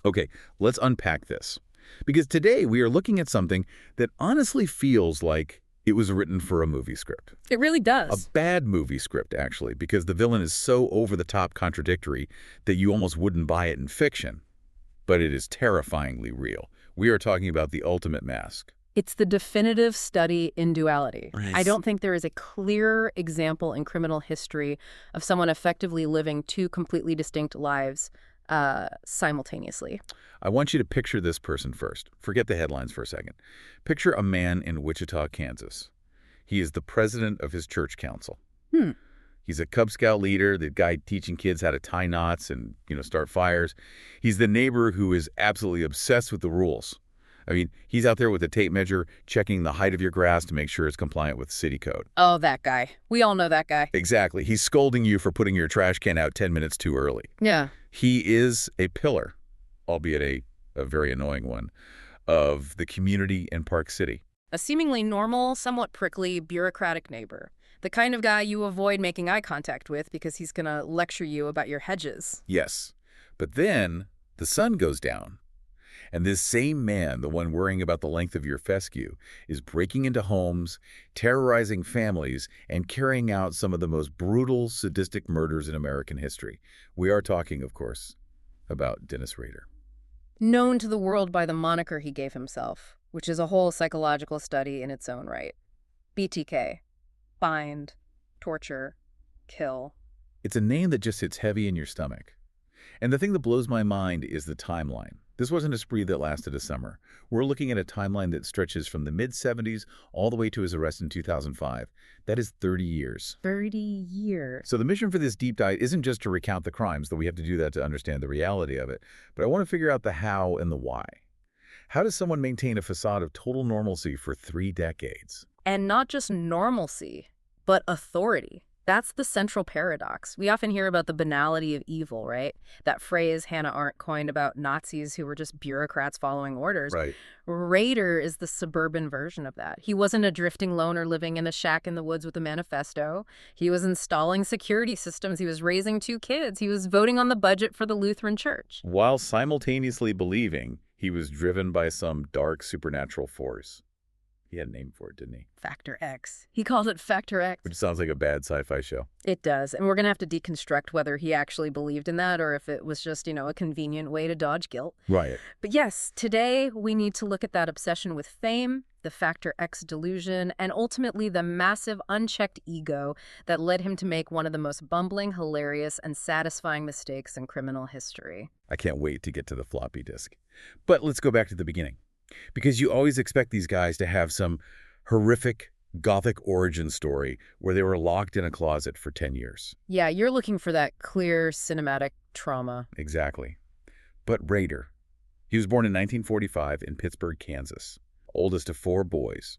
Okay, let's unpack this. Because today we are looking at something that honestly feels like it was written for a movie script. It really A does. bad movie script, actually, because the villain is so over-the-top contradictory that you almost wouldn't buy it in fiction. But it is terrifyingly real. We are talking about The Ultimate Mask. It's the definitive study in duality. I Right. don't think there is a clearer example in criminal history of someone effectively living two completely distinct lives simultaneously. I want you to picture this person first. Forget the headlines for a second. Picture a man in Wichita, Kansas. He is the president of his church council. Hmm. He's a Cub Scout leader, the guy teaching kids how to tie knots and, start fires. He's the neighbor who is absolutely obsessed with the rules. I mean, he's out there with a tape measure, checking the height of your grass to make sure it's compliant with city code. Oh, that guy. We all know that guy. Exactly. He's scolding you for putting your trash can out 10 minutes too early. Yeah. He is a pillar, albeit a very annoying one, of the community in Park City. A seemingly normal, somewhat prickly, bureaucratic neighbor. The kind of guy you avoid making eye contact with because he's going to lecture you about your hedges. Yes. But then the sun goes down. And this same man, the one worrying about the length of your fescue, is breaking into homes, terrorizing families, and carrying out some of the most brutal, sadistic murders in American history. We are talking, of course, about Dennis Rader. Known to the world by the moniker he gave himself, which is a whole psychological study in its own right. BTK. Find, torture, kill. It's a name that just hits heavy in your stomach. And the thing that blows my mind is the timeline. This wasn't a spree that lasted a summer. We're looking at a timeline that stretches from the mid-'70s all the way to his arrest in 2005. That is 30 years. 30 years. So the mission for this deep dive isn't just to recount the crimes, though we have to do that to understand the reality of it, but I want to figure out the how and the why. How does someone maintain a facade of total normalcy for 3 decades? And not just normalcy, but authority. That's the central paradox. We often hear about the banality of evil, right? That phrase Hannah Arendt coined about Nazis who were just bureaucrats following orders. Right. Rader is the suburban version of that. He wasn't a drifting loner living in a shack in the woods with a manifesto. He was installing security systems. He was raising 2 kids. He was voting on the budget for the Lutheran Church. While simultaneously believing he was driven by some dark supernatural force. He had a name for it, didn't he? Factor X. He called it Factor X. Which sounds like a bad sci-fi show. It does. And we're going to have to deconstruct whether he actually believed in that or if it was just, a convenient way to dodge guilt. Right. But yes, today we need to look at that obsession with fame, the Factor X delusion, and ultimately the massive unchecked ego that led him to make one of the most bumbling, hilarious, and satisfying mistakes in criminal history. I can't wait to get to the floppy disk. But let's go back to the beginning. Because you always expect these guys to have some horrific Gothic origin story where they were locked in a closet for 10 years. Yeah, you're looking for that clear cinematic trauma. Exactly. But Rader, he was born in 1945 in Pittsburgh, Kansas, oldest of 4 boys.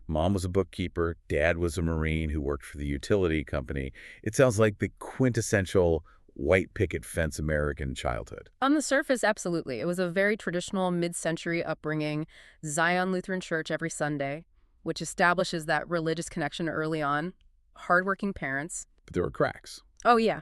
Mom was a bookkeeper, dad was a Marine who worked for the utility company. It sounds like the quintessential white picket fence American childhood. On the surface, absolutely. It was a very traditional mid-century upbringing, Zion Lutheran Church every Sunday, which establishes that religious connection early on, hardworking parents. But there were cracks. Oh, yeah.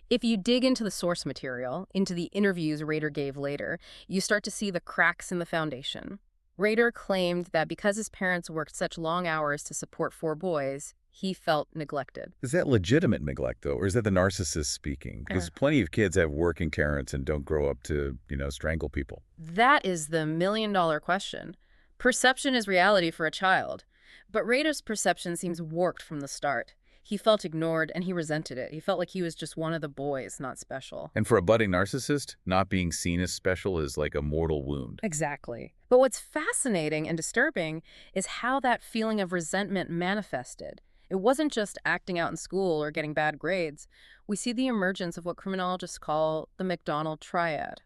If you dig into the source material, into the interviews Rader gave later, you start to see the cracks in the foundation. Rader claimed that because his parents worked such long hours to support 4 boys, he felt neglected. Is that legitimate neglect, though, or is that the narcissist speaking? Because plenty of kids have working parents and don't grow up to, strangle people. That is the million-dollar question. Perception is reality for a child. But Rader's perception seems warped from the start. He felt ignored, and he resented it. He felt like he was just one of the boys, not special. And for a budding narcissist, not being seen as special is like a mortal wound. Exactly. But what's fascinating and disturbing is how that feeling of resentment manifested. It wasn't just acting out in school or getting bad grades. We see the emergence of what criminologists call the McDonald triad.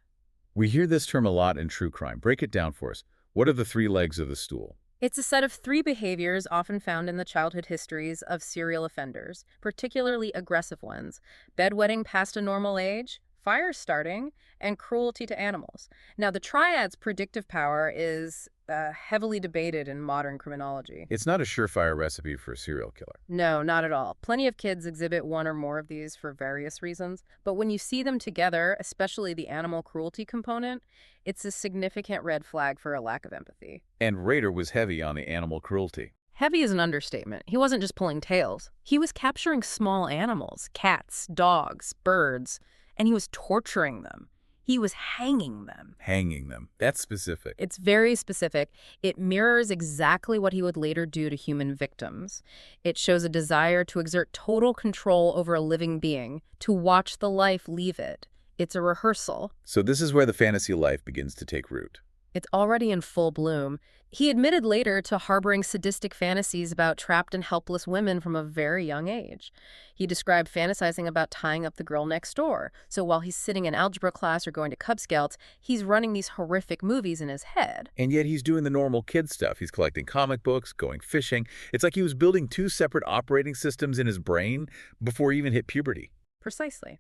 We hear this term a lot in true crime. Break it down for us. What are the 3 legs of the stool? It's a set of 3 behaviors often found in the childhood histories of serial offenders, particularly aggressive ones: bedwetting past a normal age, fire starting, and cruelty to animals. Now, the triad's predictive power is heavily debated in modern criminology. It's not a surefire recipe for a serial killer. No, not at all. Plenty of kids exhibit one or more of these for various reasons, but when you see them together, especially the animal cruelty component, it's a significant red flag for a lack of empathy. And Rader was heavy on the animal cruelty. Heavy is an understatement. He wasn't just pulling tails. He was capturing small animals, cats, dogs, birds, and he was torturing them. He was hanging them. Hanging them. That's specific. It's very specific. It mirrors exactly what he would later do to human victims. It shows a desire to exert total control over a living being, to watch the life leave it. It's a rehearsal. So this is where the fantasy life begins to take root. It's already in full bloom. He admitted later to harboring sadistic fantasies about trapped and helpless women from a very young age. He described fantasizing about tying up the girl next door. So while he's sitting in algebra class or going to Cub Scouts, he's running these horrific movies in his head. And yet he's doing the normal kid stuff. He's collecting comic books, going fishing. It's like he was building two separate operating systems in his brain before he even hit puberty. Precisely.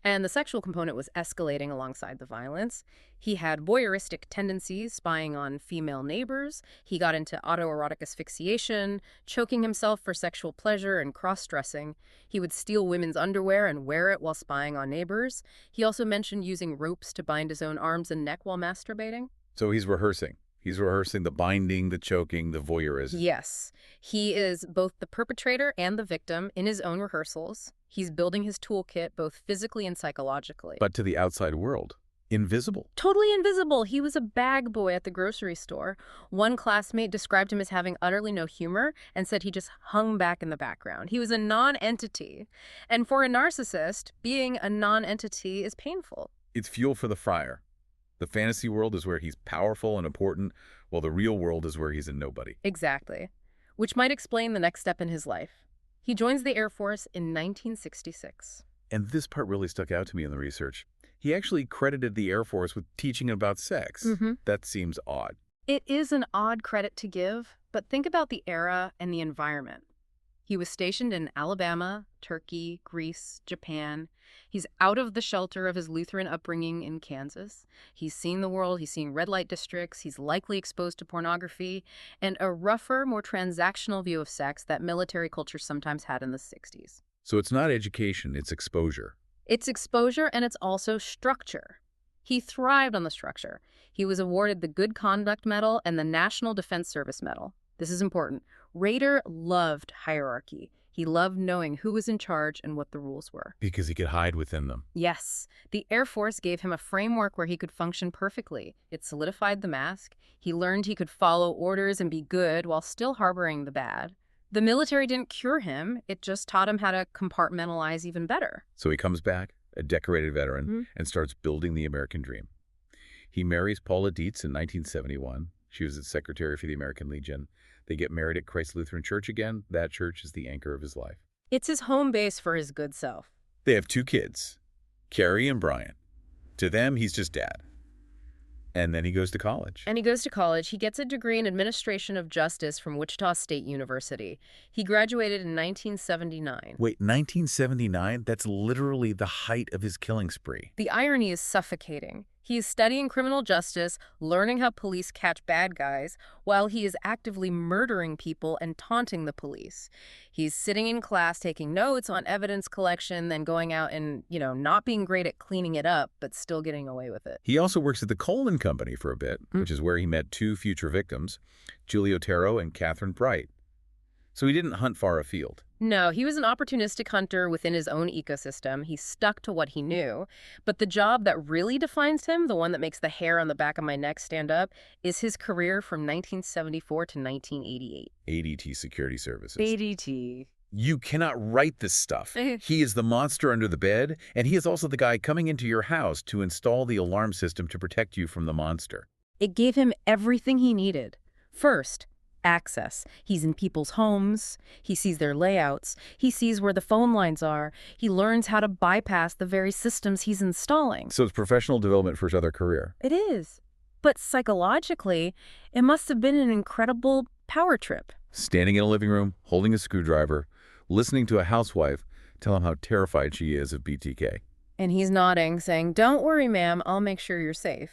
And the sexual component was escalating alongside the violence. He had voyeuristic tendencies, spying on female neighbors. He got into autoerotic asphyxiation, choking himself for sexual pleasure, and cross-dressing. He would steal women's underwear and wear it while spying on neighbors. He also mentioned using ropes to bind his own arms and neck while masturbating. So he's rehearsing. He's rehearsing the binding, the choking, the voyeurism. Yes. He is both the perpetrator and the victim in his own rehearsals. He's building his toolkit both physically and psychologically. But to the outside world, invisible. Totally invisible. He was a bag boy at the grocery store. One classmate described him as having utterly no humor and said he just hung back in the background. He was a non-entity. And for a narcissist, being a non-entity is painful. It's fuel for the fire. The fantasy world is where he's powerful and important, while the real world is where he's a nobody. Exactly. Which might explain the next step in his life. He joins the Air Force in 1966. And this part really stuck out to me in the research. He actually credited the Air Force with teaching about sex. That seems odd. It is an odd credit to give, but think about the era and the environment. He was stationed in Alabama, Turkey, Greece, Japan. He's out of the shelter of his Lutheran upbringing in Kansas. He's seen the world. He's seen red light districts. He's likely exposed to pornography and a rougher, more transactional view of sex that military culture sometimes had in the 60s. So it's not education, it's exposure. It's exposure and it's also structure. He thrived on the structure. He was awarded the Good Conduct Medal and the National Defense Service Medal. This is important. Rader loved hierarchy. He loved knowing who was in charge and what the rules were. Because he could hide within them. Yes. The Air Force gave him a framework where he could function perfectly. It solidified the mask. He learned he could follow orders and be good while still harboring the bad. The military didn't cure him. It just taught him how to compartmentalize even better. So he comes back, a decorated veteran, and starts building the American dream. He marries Paula Dietz in 1971. She was its secretary for the American Legion. They get married at Christ Lutheran Church again. That church is the anchor of his life. It's his home base for his good self. They have two kids, Carrie and Brian. To them, he's just dad. And then he goes to college. He gets a degree in administration of justice from Wichita State University. He graduated in 1979. Wait, 1979? That's literally the height of his killing spree. The irony is suffocating. He is studying criminal justice, learning how police catch bad guys, while he is actively murdering people and taunting the police. He's sitting in class taking notes on evidence collection, then going out and, not being great at cleaning it up, but still getting away with it. He also works at the Coleman Company for a bit, which is where he met two future victims, Julie Otero and Catherine Bright. So he didn't hunt far afield. No, he was an opportunistic hunter within his own ecosystem. He stuck to what he knew. But the job that really defines him, the one that makes the hair on the back of my neck stand up, is his career from 1974 to 1988. ADT Security Services. ADT. You cannot write this stuff. He is the monster under the bed, and he is also the guy coming into your house to install the alarm system to protect you from the monster. It gave him everything he needed. First, access. He's in people's homes. He sees their layouts. He sees where the phone lines are. He learns how to bypass the very systems he's installing. So it's professional development for his other career. It is. But psychologically, it must have been an incredible power trip. Standing in a living room, holding a screwdriver, listening to a housewife tell him how terrified she is of BTK. And he's nodding, saying, "Don't worry, ma'am, I'll make sure you're safe."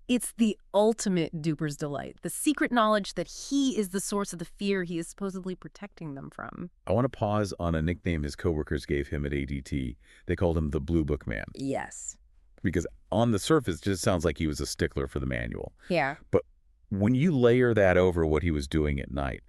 It's the ultimate duper's delight, the secret knowledge that he is the source of the fear he is supposedly protecting them from. I want to pause on a nickname his coworkers gave him at ADT. They called him the Blue Book Man. Yes. Because on the surface, it just sounds like he was a stickler for the manual. Yeah. But when you layer that over what he was doing at night,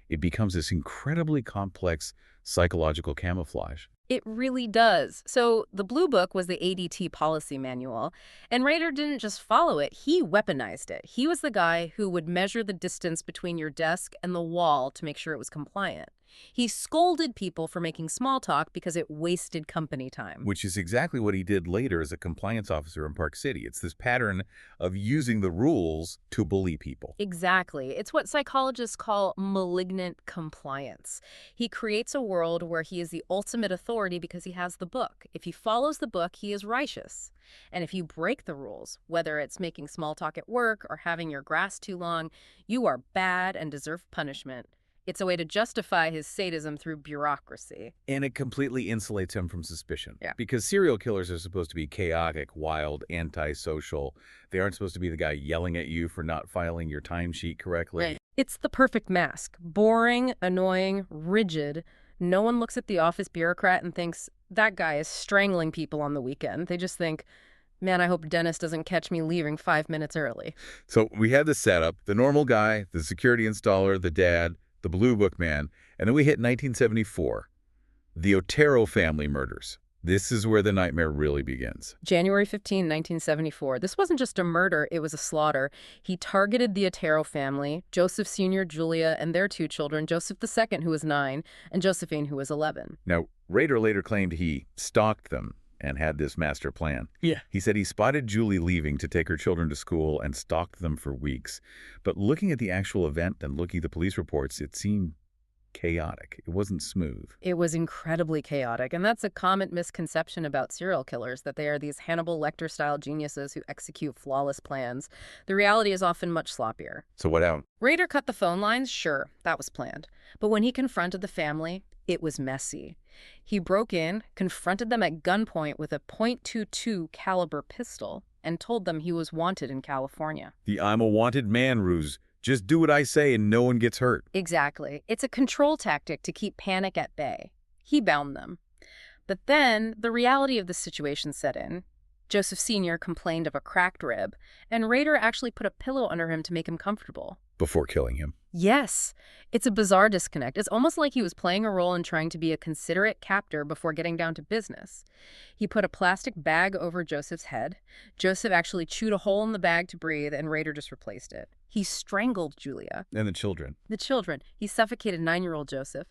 it becomes this incredibly complex psychological camouflage. It really does. So the Blue Book was the ADT policy manual, and Rader didn't just follow it, he weaponized it. He was the guy who would measure the distance between your desk and the wall to make sure it was compliant. He scolded people for making small talk because it wasted company time. Which is exactly what he did later as a compliance officer in Park City. It's this pattern of using the rules to bully people. Exactly. It's what psychologists call malignant compliance. He creates a world where he is the ultimate authority because he has the book. If he follows the book, he is righteous. And if you break the rules, whether it's making small talk at work or having your grass too long, you are bad and deserve punishment. It's a way to justify his sadism through bureaucracy. And it completely insulates him from suspicion. Yeah. Because serial killers are supposed to be chaotic, wild, antisocial. They aren't supposed to be the guy yelling at you for not filing your timesheet correctly. Right. It's the perfect mask. Boring, annoying, rigid. No one looks at the office bureaucrat and thinks, that guy is strangling people on the weekend. They just think, man, I hope Dennis doesn't catch me leaving 5 minutes early. So we have the setup, the normal guy, the security installer, the dad, the Blue Book Man, and then we hit 1974, the Otero family murders. This is where the nightmare really begins. January 15, 1974. This wasn't just a murder, it was a slaughter. He targeted the Otero family, Joseph Sr., Julia, and their 2 children, Joseph II, who was 9, and Josephine, who was 11. Now, Rader later claimed he stalked them and had this master plan. Yeah. He said he spotted Julie leaving to take her children to school and stalked them for weeks. But looking at the actual event and looking at the police reports, it seemed chaotic. It wasn't smooth. It was incredibly chaotic, and that's a common misconception about serial killers, that they are these Hannibal Lecter-style geniuses who execute flawless plans. The reality is often much sloppier. So what happened? Rader cut the phone lines? Sure, that was planned. But when he confronted the family, it was messy. He broke in, confronted them at gunpoint with a .22 caliber pistol, and told them he was wanted in California. The I'm a wanted man ruse. Just do what I say and no one gets hurt. Exactly. It's a control tactic to keep panic at bay. He bound them. But then the reality of the situation set in. Joseph Sr. complained of a cracked rib, and Rader actually put a pillow under him to make him comfortable. Before killing him. Yes. It's a bizarre disconnect. It's almost like he was playing a role in trying to be a considerate captor before getting down to business. He put a plastic bag over Joseph's head. Joseph actually chewed a hole in the bag to breathe, and Rader just replaced it. He strangled Julia. And the children. The children. He suffocated 9-year-old Joseph.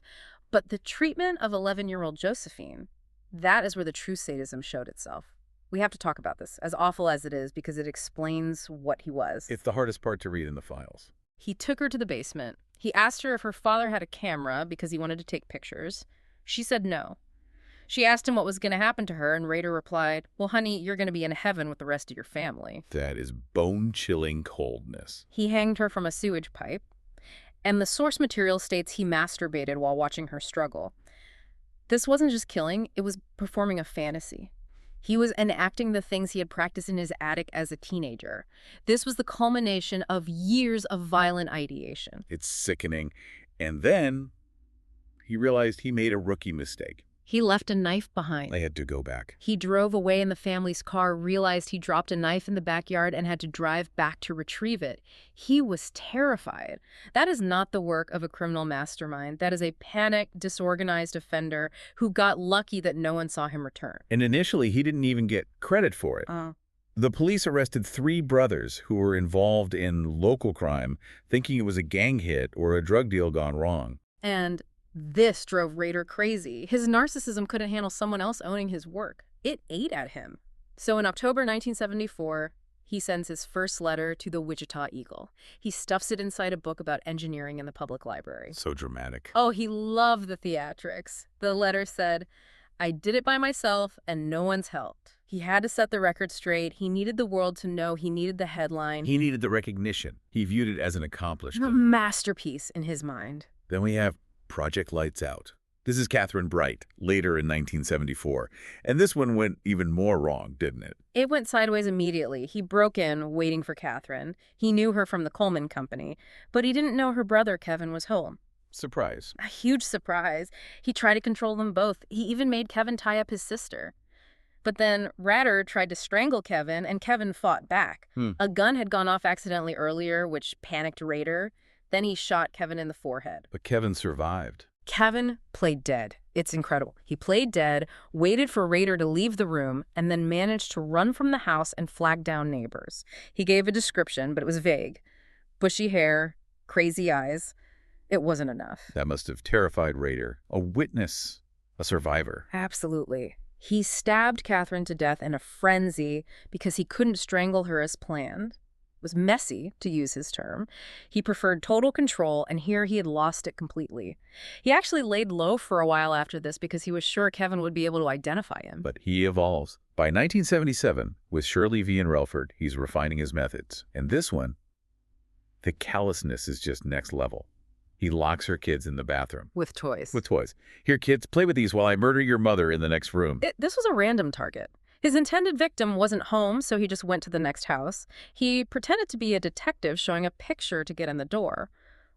But the treatment of 11-year-old Josephine, that is where the true sadism showed itself. We have to talk about this, as awful as it is, because it explains what he was. It's the hardest part to read in the files. He took her to the basement. He asked her if her father had a camera because he wanted to take pictures. She said no. She asked him what was going to happen to her, and Rader replied, well, honey, you're going to be in heaven with the rest of your family. That is bone-chilling coldness. He hanged her from a sewage pipe, and the source material states he masturbated while watching her struggle. This wasn't just killing, it was performing a fantasy. He was enacting the things he had practiced in his attic as a teenager. This was the culmination of years of violent ideation. It's sickening. And then he realized he made a rookie mistake. He left a knife behind. They had to go back. He drove away in the family's car, realized he dropped a knife in the backyard, and had to drive back to retrieve it. He was terrified. That is not the work of a criminal mastermind. That is a panicked, disorganized offender who got lucky that no one saw him return. And initially, he didn't even get credit for it. The police arrested 3 brothers who were involved in local crime, thinking it was a gang hit or a drug deal gone wrong. And this drove Rader crazy. His narcissism couldn't handle someone else owning his work. It ate at him. So in October 1974, he sends his first letter to the Wichita Eagle. He stuffs it inside a book about engineering in the public library. So dramatic. Oh, he loved the theatrics. The letter said, I did it by myself and no one's helped. He had to set the record straight. He needed the world to know. He needed the headline. He needed the recognition. He viewed it as an A accomplishment. masterpiece in his mind. Then we have Project Lights Out. This is Catherine Bright, later in 1974. And this one went even more wrong, didn't it? It went sideways immediately. He broke in, waiting for Catherine. He knew her from the Coleman Company, but he didn't know her brother, Kevin, was home. Surprise. A huge surprise. He tried to control them both. He even made Kevin tie up his sister. But then Rader tried to strangle Kevin, and Kevin fought back. A gun had gone off accidentally earlier, which panicked Rader. Then he shot Kevin in the forehead. But Kevin survived. Kevin played dead. It's incredible. He played dead, waited for Rader to leave the room, and then managed to run from the house and flag down neighbors. He gave a description, but it was vague. Bushy hair, crazy eyes. It wasn't enough. That must have terrified Rader. A witness, a survivor. Absolutely. He stabbed Catherine to death in a frenzy because he couldn't strangle her as planned. It was messy, to use his term. He preferred total control, and here he had lost it completely. He actually laid low for a while after this because he was sure Kevin would be able to identify him. But he evolves. By 1977, with Shirley V. and Relford, he's refining his methods. And this one, the callousness is just next level. He locks her kids in the bathroom. With toys. With toys. Here, kids, play with these while I murder your mother in the next room. This was a random target. His intended victim wasn't home, so he just went to the next house. He pretended to be a detective showing a picture to get in the door.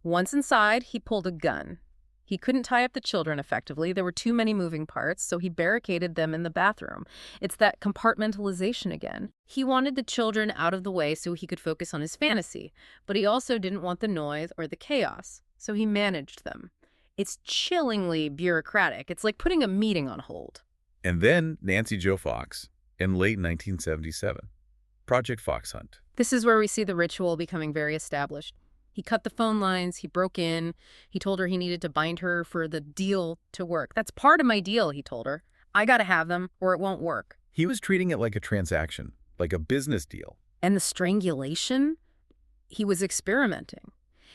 Once inside, he pulled a gun. He couldn't tie up the children effectively. There were too many moving parts, so he barricaded them in the bathroom. It's that compartmentalization again. He wanted the children out of the way so he could focus on his fantasy, but he also didn't want the noise or the chaos. So he managed them. It's chillingly bureaucratic. It's like putting a meeting on hold. And then Nancy Jo Fox in late 1977. Project Fox Hunt. This is where we see the ritual becoming very established. He cut the phone lines. He broke in. He told her he needed to bind her for the deal to work. That's part of my deal, he told her. I gotta have them or it won't work. He was treating it like a transaction, like a business deal. And the strangulation? He was experimenting.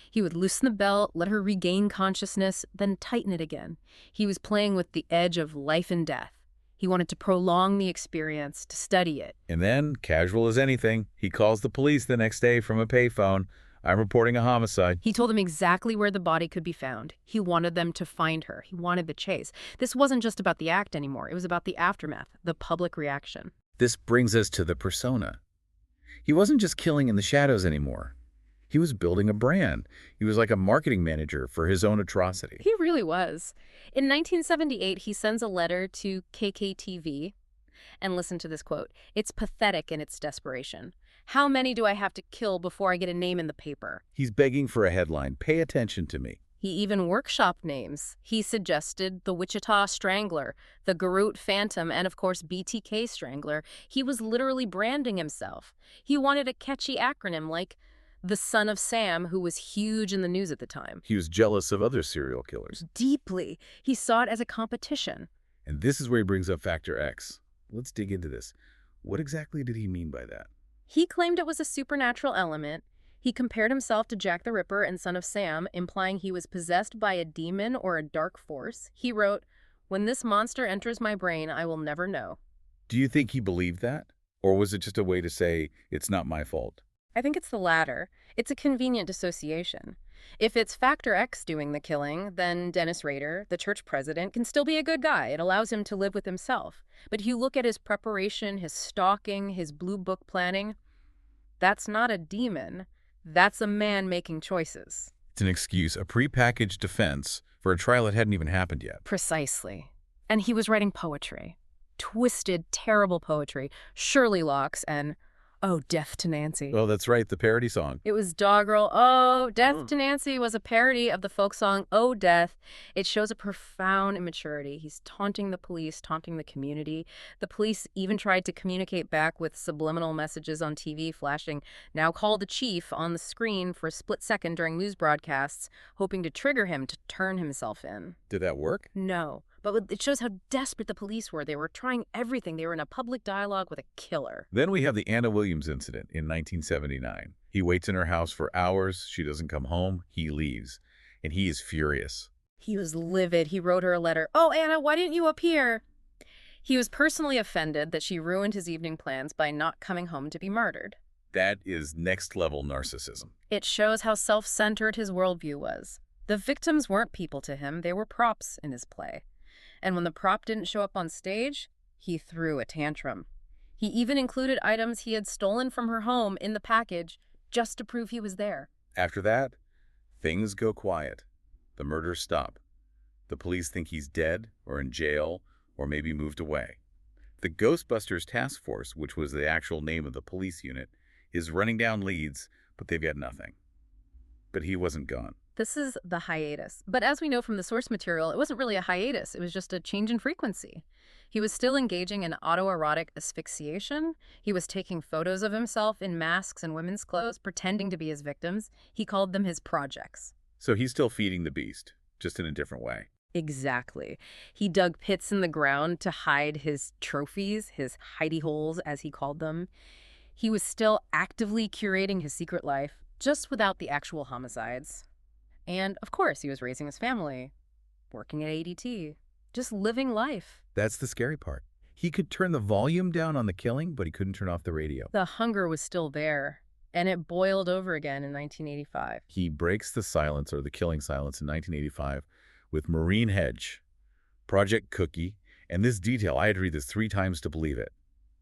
He would loosen the belt, let her regain consciousness, then tighten it again. He was playing with the edge of life and death. He wanted to prolong the experience, to study it. And then, casual as anything, he calls the police the next day from a payphone. I'm reporting a homicide. He told them exactly where the body could be found. He wanted them to find her. He wanted the chase. This wasn't just about the act anymore. It was about the aftermath, the public reaction. This brings us to the persona. He wasn't just killing in the shadows anymore. He was building a brand. He was like a marketing manager for his own atrocity. He really was. In 1978, he sends a letter to KKTV. And listen to this quote. It's pathetic in its desperation. How many do I have to kill before I get a name in the paper? He's begging for a headline. Pay attention to me. He even workshopped names. He suggested the Wichita Strangler, the Garut Phantom, and of course BTK Strangler. He was literally branding himself. He wanted a catchy acronym like the Son of Sam, who was huge in the news at the time. He was jealous of other serial killers. Deeply. He saw it as a competition. And this is where he brings up Factor X. Let's dig into this. What exactly did he mean by that? He claimed it was a supernatural element. He compared himself to Jack the Ripper and Son of Sam, implying he was possessed by a demon or a dark force. He wrote, "When this monster enters my brain, I will never know." Do you think he believed that? Or was it just a way to say, it's not my fault? I think it's the latter. It's a convenient dissociation. If it's Factor X doing the killing, then Dennis Rader, the church president, can still be a good guy. It allows him to live with himself. But if you look at his preparation, his stalking, his blue book planning, that's not a demon. That's a man making choices. It's an excuse, a prepackaged defense for a trial that hadn't even happened yet. Precisely. And he was writing poetry. Twisted, terrible poetry. Shirley Locks and "Oh, Death to Nancy." Oh, that's right, the parody song. It was doggerel. "Oh, Death to Nancy" was a parody of the folk song "Oh, Death." It shows a profound immaturity. He's taunting the police, taunting the community. The police even tried to communicate back with subliminal messages on TV, flashing, "Now call the chief" on the screen for a split second during news broadcasts, hoping to trigger him to turn himself in. Did that work? No. But it shows how desperate the police were. They were trying everything. They were in a public dialogue with a killer. Then we have the Anna Williams incident in 1979. He waits in her house for hours. She doesn't come home. He leaves. And he is furious. He was livid. He wrote her a letter. "Oh, Anna, why didn't you appear?" He was personally offended that she ruined his evening plans by not coming home to be murdered. That is next-level narcissism. It shows how self-centered his worldview was. The victims weren't people to him, they were props in his play. And when the prop didn't show up on stage, he threw a tantrum. He even included items he had stolen from her home in the package just to prove he was there. After that, things go quiet. The murders stop. The police think he's dead or in jail or maybe moved away. The Ghostbusters Task Force, which was the actual name of the police unit, is running down leads, but they've got nothing. But he wasn't gone. This is the hiatus. But as we know from the source material, it wasn't really a hiatus. It was just a change in frequency. He was still engaging in autoerotic asphyxiation. He was taking photos of himself in masks and women's clothes, pretending to be his victims. He called them his projects. So he's still feeding the beast, just in a different way. Exactly. He dug pits in the ground to hide his trophies, his hidey holes, as he called them. He was still actively curating his secret life, just without the actual homicides. And, of course, he was raising his family, working at ADT, just living life. That's the scary part. He could turn the volume down on the killing, but he couldn't turn off the radio. The hunger was still there, and it boiled over again in 1985. He breaks the silence, or the killing silence, in 1985 with Marine Hedge, Project Cookie, and this detail, I had to read this 3 times to believe it.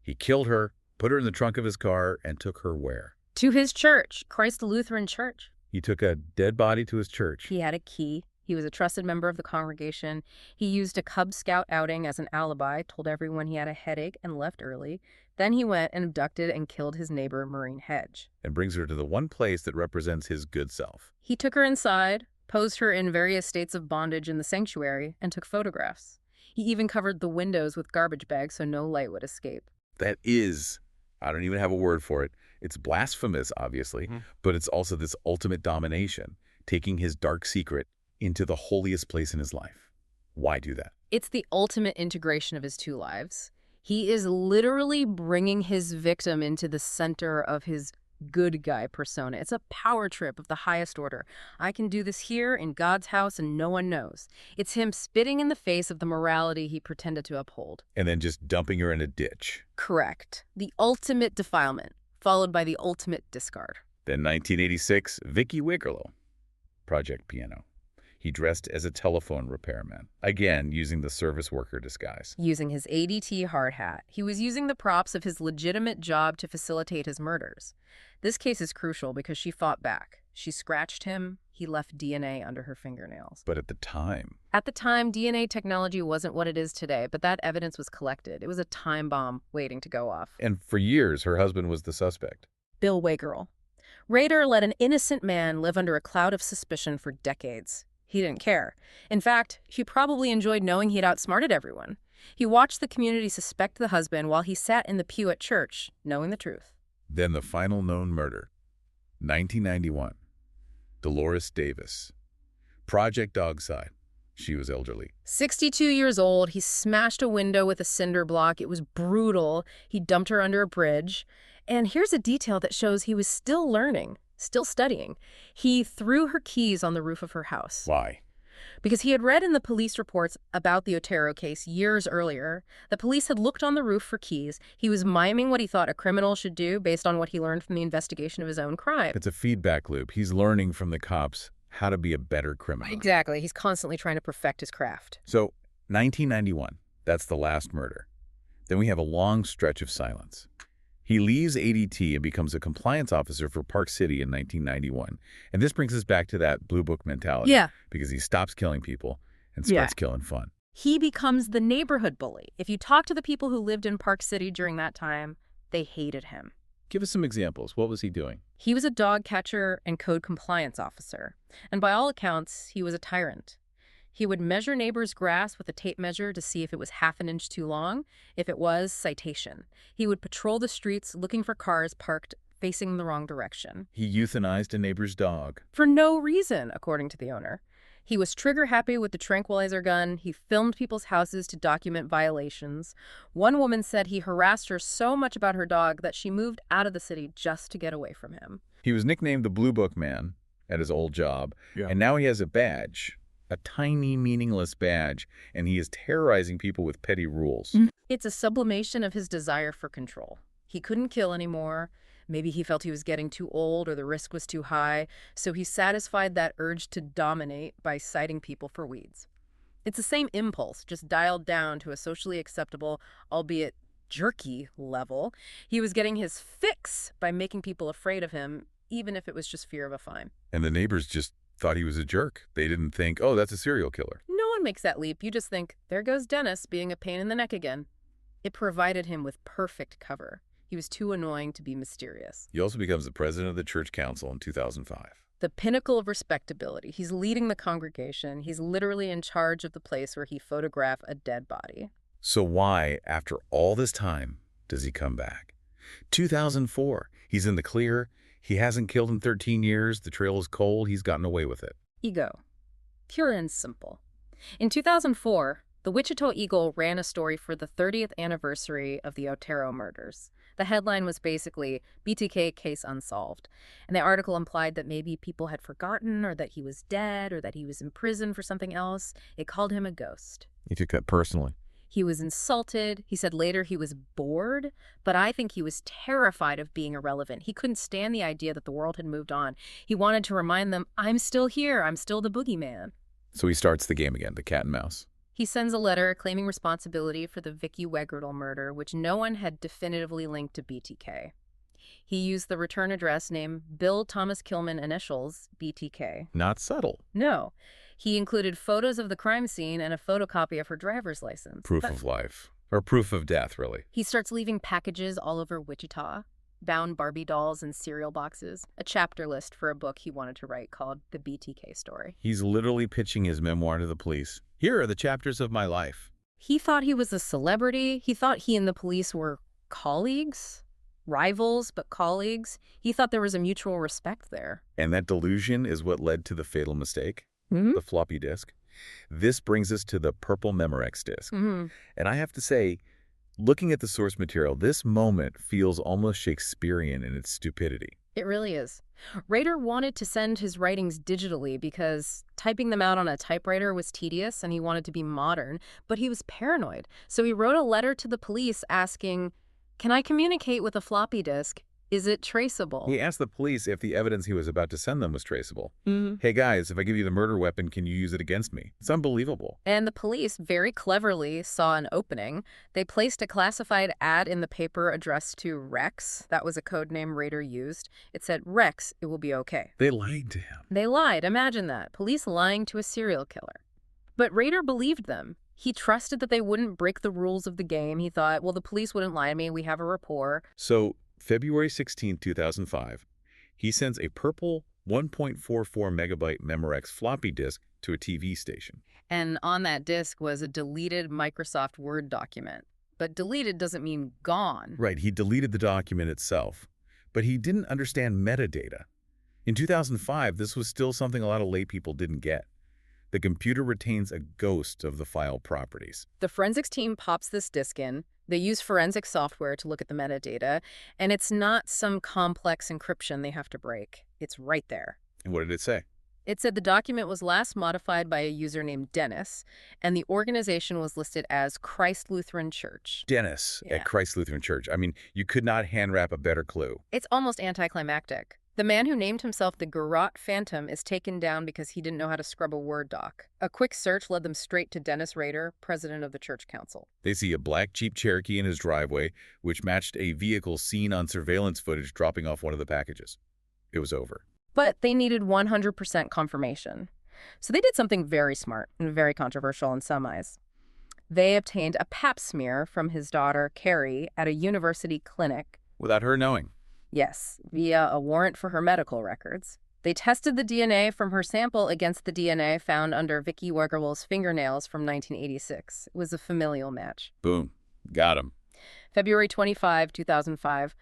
He killed her, put her in the trunk of his car, and took her where? To his church, Christ Lutheran Church. He took a dead body to his church. He had a key. He was a trusted member of the congregation. He used a Cub Scout outing as an alibi, told everyone he had a headache, and left early. Then he went and abducted and killed his neighbor, Marine Hedge. And brings her to the one place that represents his good self. He took her inside, posed her in various states of bondage in the sanctuary, and took photographs. He even covered the windows with garbage bags so no light would escape. That is, I don't even have a word for it. It's blasphemous, obviously, but it's also this ultimate domination, taking his dark secret into the holiest place in his life. Why do that? It's the ultimate integration of his two lives. He is literally bringing his victim into the center of his good guy persona. It's a power trip of the highest order. I can do this here in God's house and no one knows. It's him spitting in the face of the morality he pretended to uphold. And then just dumping her in a ditch. Correct. The ultimate defilement, followed by the ultimate discard. Then 1986, Vicky Wigerlow, Project Piano. He dressed as a telephone repairman, again using the service worker disguise. Using his ADT hard hat, he was using the props of his legitimate job to facilitate his murders. This case is crucial because she fought back. She scratched him. He left DNA under her fingernails. But at the time, DNA technology wasn't what it is today, but that evidence was collected. It was a time bomb waiting to go off. and for years, her husband was the suspect. Bill Wagerl. Rader let an innocent man live under a cloud of suspicion for decades. He didn't care. In fact, he probably enjoyed knowing he had outsmarted everyone. He watched the community suspect the husband while he sat in the pew at church, knowing the truth. Then the final known murder, 1991, Dolores Davis, Project Dogside. She was elderly. 62 years old, he smashed a window with a cinder block. It was brutal. He dumped her under a bridge. And here's a detail that shows he was still learning, still studying. He threw her keys on the roof of her house. Why? Because he had read in the police reports about the Otero case years earlier. The police had looked on the roof for keys. He was miming what he thought a criminal should do based on what he learned from the investigation of his own crime. It's a feedback loop. He's learning from the cops how to be a better criminal. Exactly. He's constantly trying to perfect his craft. So, 1991, that's the last murder. Then we have a long stretch of silence. He leaves ADT and becomes a compliance officer for Park City in 1991. And this brings us back to that Blue Book mentality. Yeah. Because he stops killing people and starts killing fun. He becomes the neighborhood bully. If you talk to the people who lived in Park City during that time, they hated him. Give us some examples. What was he doing? He was a dog catcher and code compliance officer. And by all accounts, he was a tyrant. He would measure neighbors' grass with a tape measure to see if it was half an inch too long. If it was, citation. He would patrol the streets looking for cars parked facing the wrong direction. He euthanized a neighbor's dog. For no reason, according to the owner. He was trigger-happy with the tranquilizer gun. He filmed people's houses to document violations. One woman said he harassed her so much about her dog that she moved out of the city just to get away from him. He was nicknamed the Blue Book Man at his old job. And now he has a badge, a tiny, meaningless badge, and he is terrorizing people with petty rules. It's a sublimation of his desire for control. He couldn't kill anymore. Maybe he felt he was getting too old or the risk was too high, so he satisfied that urge to dominate by citing people for weeds. It's the same impulse, just dialed down to a socially acceptable, albeit jerky level. He was getting his fix by making people afraid of him, even if it was just fear of a fine. And the neighbors just thought he was a jerk. They didn't think, oh, that's a serial killer. No one makes that leap. You just think, there goes Dennis being a pain in the neck again. It provided him with perfect cover. He was too annoying to be mysterious. He also becomes the president of the church council in 2005. The pinnacle of respectability. He's leading the congregation. He's literally in charge of the place where he photographed a dead body. So why, after all this time, does he come back? 2004. He's in the clear. He hasn't killed in 13 years. The trail is cold. He's gotten away with it. Ego. Pure and simple. In 2004, the Wichita Eagle ran a story for the 30th anniversary of the Otero murders. The headline was basically, BTK case unsolved. And the article implied that maybe people had forgotten, or that he was dead, or that he was in prison for something else. It called him a ghost. He took that personally. He was insulted. He said later he was bored, but I think he was terrified of being irrelevant. He couldn't stand the idea that the world had moved on. He wanted to remind them, I'm still here. I'm still the boogeyman. So he starts the game again, the cat and mouse. He sends a letter claiming responsibility for the Vicky Wegerle murder, which no one had definitively linked to BTK. He used the return address name Bill Thomas Kilman initials, BTK. Not subtle. No. He included photos of the crime scene and a photocopy of her driver's license. Proof of life. Or proof of death, really. He starts leaving packages all over Wichita, bound Barbie dolls and cereal boxes, a chapter list for a book he wanted to write called The BTK Story. He's literally pitching his memoir to the police. Here are the chapters of my life. He thought he was a celebrity. He thought he and the police were colleagues, rivals, but colleagues. He thought there was a mutual respect there. And that delusion is what led to the fatal mistake, Mm-hmm. the floppy disk. This brings us to the purple Memorex disk. Mm-hmm. And I have to say, looking at the source material, this moment feels almost Shakespearean in its stupidity. It really is. Rader wanted to send his writings digitally because typing them out on a typewriter was tedious and he wanted to be modern, but he was paranoid. So he wrote a letter to the police asking, can I communicate with a floppy disk? Is it traceable? He asked the police if the evidence he was about to send them was traceable. Mm-hmm. Hey guys, if I give you the murder weapon, can you use it against me? It's unbelievable. And the police very cleverly saw an opening. They placed a classified ad in the paper addressed to Rex. That was a code name Rader used. It said, Rex, it will be okay. They lied to him. They lied. Imagine that. Police lying to a serial killer. But Rader believed them. He trusted that they wouldn't break the rules of the game. He thought, well, the police wouldn't lie to me. We have a rapport. So, February 16, 2005, he sends a purple 1.44 megabyte Memorex floppy disk to a TV station. And on that disk was a deleted Microsoft Word document. But deleted doesn't mean gone. Right, he deleted the document itself, but he didn't understand metadata. In 2005, this was still something a lot of lay people didn't get. The computer retains a ghost of the file properties. The forensics team pops this disk in. They use forensic software to look at the metadata, and it's not some complex encryption they have to break. It's right there. And what did it say? It said the document was last modified by a user named Dennis, and the organization was listed as Christ Lutheran Church. Dennis Yeah. at Christ Lutheran Church. I mean, you could not hand wrap a better clue. It's almost anticlimactic. The man who named himself the Garrote Phantom is taken down because he didn't know how to scrub a Word doc. A quick search led them straight to Dennis Rader, president of the church council. They see a black Jeep Cherokee in his driveway, which matched a vehicle seen on surveillance footage dropping off one of the packages. It was over. But they needed 100% confirmation. So they did something very smart and very controversial in some eyes. They obtained a pap smear from his daughter, Carrie, at a university clinic. Without her knowing. Yes, via a warrant for her medical records. They tested the DNA from her sample against the DNA found under Vicky Wegerle's fingernails from 1986. It was a familial match. Boom. Got him. February 25, 2005.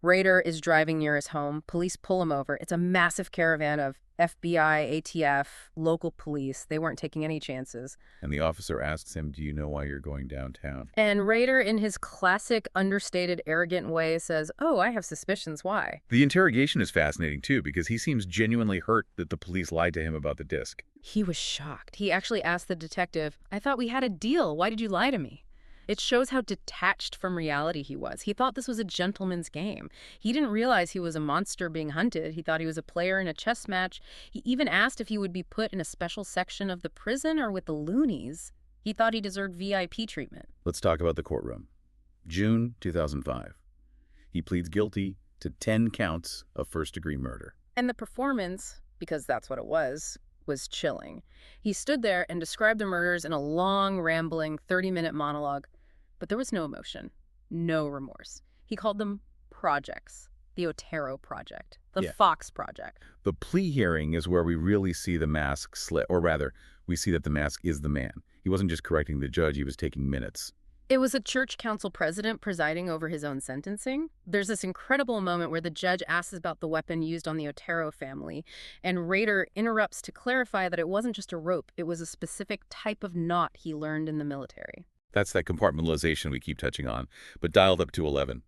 Rader is driving near his home. Police pull him over. It's a massive caravan of FBI, ATF, local police. They weren't taking any chances. And the officer asks him, do you know why you're going downtown? And Rader, in his classic, understated, arrogant way, says, oh, I have suspicions. Why? The interrogation is fascinating, too, because he seems genuinely hurt that the police lied to him about the disc. He was shocked. He actually asked the detective, I thought we had a deal. Why did you lie to me? It shows how detached from reality he was. He thought this was a gentleman's game. He didn't realize he was a monster being hunted. He thought he was a player in a chess match. He even asked if he would be put in a special section of the prison or with the loonies. He thought he deserved VIP treatment. Let's talk about the courtroom. June 2005. He pleads guilty to 10 counts of first-degree murder. And the performance, because that's what it was chilling. He stood there and described the murders in a long, rambling 30-minute monologue, but there was no emotion, no remorse. He called them projects. The Otero Project, the Fox Project. The plea hearing is where we really see the mask slip, or rather, we see that the mask is the man. He wasn't just correcting the judge, he was taking minutes. It was a church council president presiding over his own sentencing. There's this incredible moment where the judge asks about the weapon used on the Otero family, and Rader interrupts to clarify that it wasn't just a rope, it was a specific type of knot he learned in the military. That's that compartmentalization we keep touching on, but dialed up to 11.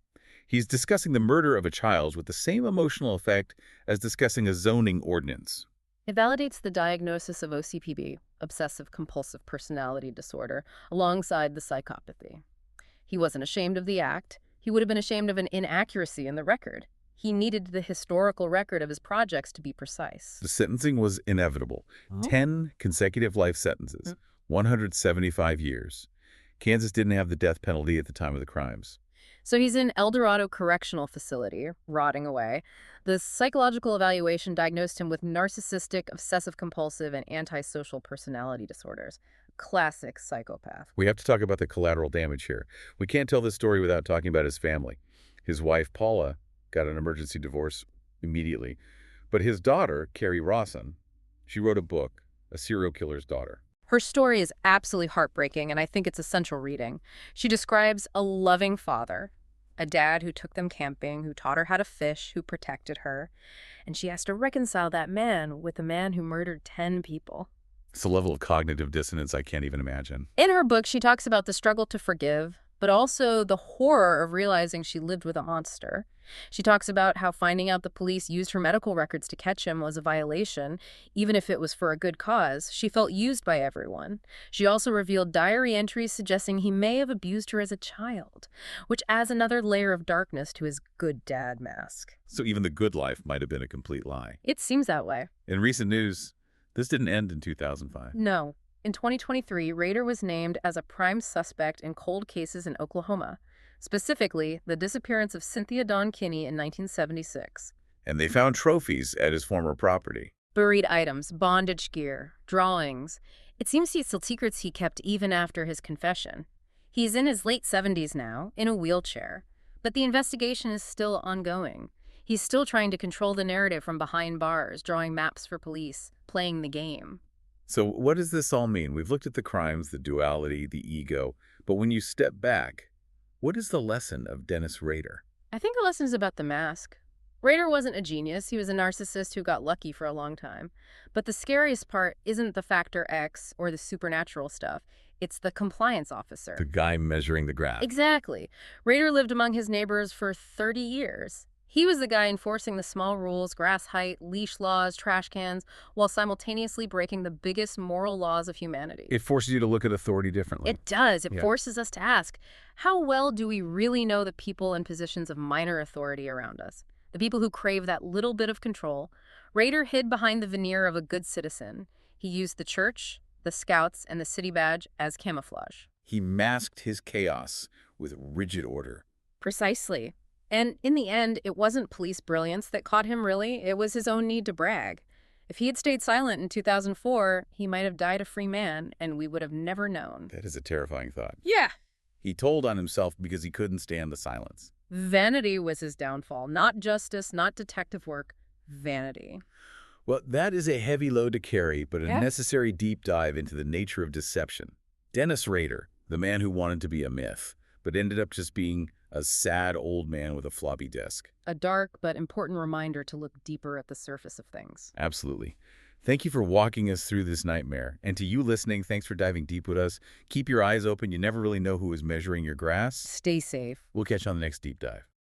He's discussing the murder of a child with the same emotional effect as discussing a zoning ordinance. It validates the diagnosis of OCPD, obsessive-compulsive personality disorder, alongside the psychopathy. He wasn't ashamed of the act. He would have been ashamed of an inaccuracy in the record. He needed the historical record of his projects to be precise. The sentencing was inevitable. 10 consecutive life sentences, 175 years. Kansas didn't have the death penalty at the time of the crimes. So he's in El Dorado Correctional Facility, rotting away. The psychological evaluation diagnosed him with narcissistic, obsessive-compulsive, and antisocial personality disorders. Classic psychopath. We have to talk about the collateral damage here. We can't tell this story without talking about his family. His wife, Paula, got an emergency divorce immediately. But his daughter, Carrie Rawson, she wrote a book, A Serial Killer's Daughter. Her story is absolutely heartbreaking, and I think it's essential reading. She describes a loving father, a dad who took them camping, who taught her how to fish, who protected her, and she has to reconcile that man with a man who murdered 10 people. It's a level of cognitive dissonance I can't even imagine. In her book, she talks about the struggle to forgive, but also the horror of realizing she lived with a monster. She talks about how finding out the police used her medical records to catch him was a violation, even if it was for a good cause. She felt used by everyone. She also revealed diary entries suggesting he may have abused her as a child, which adds another layer of darkness to his good dad mask. So even the good life might have been a complete lie. It seems that way. In recent news, this didn't end in 2005. No. In 2023, Rader was named as a prime suspect in cold cases in Oklahoma, specifically the disappearance of Cynthia Dawn Kinney in 1976. And they found trophies at his former property. Buried items, bondage gear, drawings. It seems he's still secrets he kept even after his confession. He's in his late 70s now, in a wheelchair, but the investigation is still ongoing. He's still trying to control the narrative from behind bars, drawing maps for police, playing the game. So what does this all mean? We've looked at the crimes, the duality, the ego, but when you step back, what is the lesson of Dennis Rader? I think the lesson is about the mask. Rader wasn't a genius. He was a narcissist who got lucky for a long time. But the scariest part isn't the Factor X or the supernatural stuff. It's the compliance officer. The guy measuring the graph. Exactly. Rader lived among his neighbors for 30 years. He was the guy enforcing the small rules, grass height, leash laws, trash cans, while simultaneously breaking the biggest moral laws of humanity. It forces you to look at authority differently. It does. It forces us to ask, how well do we really know the people in positions of minor authority around us? The people who crave that little bit of control. Rader hid behind the veneer of a good citizen. He used the church, the scouts, and the city badge as camouflage. He masked his chaos with rigid order. Precisely. And in the end, it wasn't police brilliance that caught him, really. It was his own need to brag. If he had stayed silent in 2004, he might have died a free man, and we would have never known. That is a terrifying thought. Yeah. He told on himself because he couldn't stand the silence. Vanity was his downfall. Not justice, not detective work. Vanity. Well, that is a heavy load to carry, but a necessary deep dive into the nature of deception. Dennis Rader, the man who wanted to be a myth, but ended up just being a sad old man with a floppy disk. A dark but important reminder to look deeper at the surface of things. Absolutely. Thank you for walking us through this nightmare. And to you listening, thanks for diving deep with us. Keep your eyes open. You never really know who is measuring your grass. Stay safe. We'll catch you on the next deep dive.